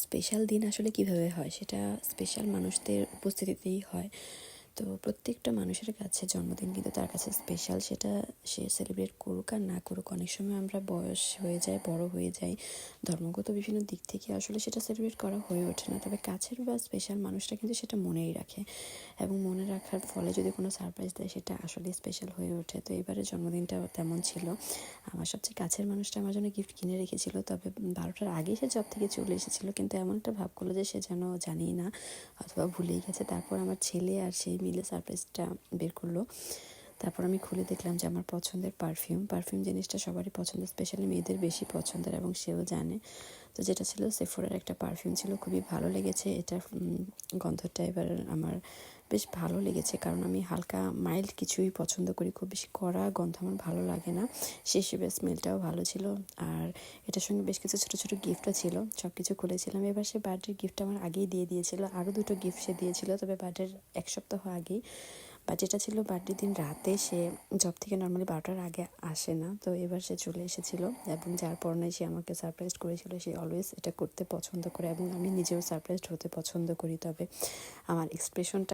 Special দিন আসলে কিভাবে হয় সেটা স্পেশাল মানুষদের উপস্থিতিতেই হয়। তো প্রত্যেকটা মানুষের কাছে জন্মদিন কিন্তু তার কাছে স্পেশাল, সেটা সে সেলিব্রেট করুক আর না করুক। অনেক সময় আমরা বয়স হয়ে যায়, বড় হয়ে যাই, ধর্মগত বিভিন্ন দিক থেকে আসলে সেটা সেলিব্রেট করা হয়ে ওঠে না। তবে কাছের বা স্পেশাল মানুষটা কিন্তু সেটা মনেই রাখে, এবং মনে রাখার ফলে যদি কোনো সারপ্রাইজ দেয় সেটা আসলে স্পেশাল হয়ে ওঠে। তো এবারের জন্মদিনটাও তেমন ছিল। আমার সবচেয়ে কাছের মানুষটা আমার জন্য গিফট কিনে রেখেছিল, তবে 12টার আগেই সে জব থেকে চলে এসেছিলো, কিন্তু এমন একটা ভাব করলো যে সে যেন জানিই না অথবা ভুলেই গেছে। তারপর আমার ছেলে আর সেই মিলে সারপ্রাইজটা বের করলো। তারপর আমি খুলে দেখলাম যে আমার পছন্দের পারফিউম জিনিসটা সবারই পছন্দ, স্পেশালি মেয়েদের বেশি পছন্দের, এবং সেও জানে। তো যেটা ছিল সেফোরার একটা পারফিউম ছিল, খুবই ভালো লেগেছে। এটা গন্ধটা এবার আমার বেশ ভালো লেগেছে, কারণ আমি হালকা মাইল্ড কিছুই পছন্দ করি, খুব বেশি কড়া গন্ধ আমার ভালো লাগে না। সেই হিসেবে স্মেলটাও ভালো ছিল। আর এটার সঙ্গে বেশ কিছু ছোটো ছোটো গিফটও ছিল, সব কিছু খুলেছিলাম। এবার সে বার্থডের গিফট আমার আগেই দিয়ে দিয়েছিল, আরও দুটো গিফট সে দিয়েছিল, তবে বার্থডের 1 সপ্তাহ আগেই। বা যেটা ছিল বার্থডে দিন রাতে, সে জব থেকে নর্মালি 12টার আগে আসে না, তো এবার সে চলে এসেছিলো, এবং যার পরনে সে আমাকে সারপ্রাইজ করেছিল। সে অলওয়েজ এটা করতে পছন্দ করে, এবং আমি নিজেও সারপ্রাইজড হতে পছন্দ করি, তবে আমার এক্সপ্রেশনটা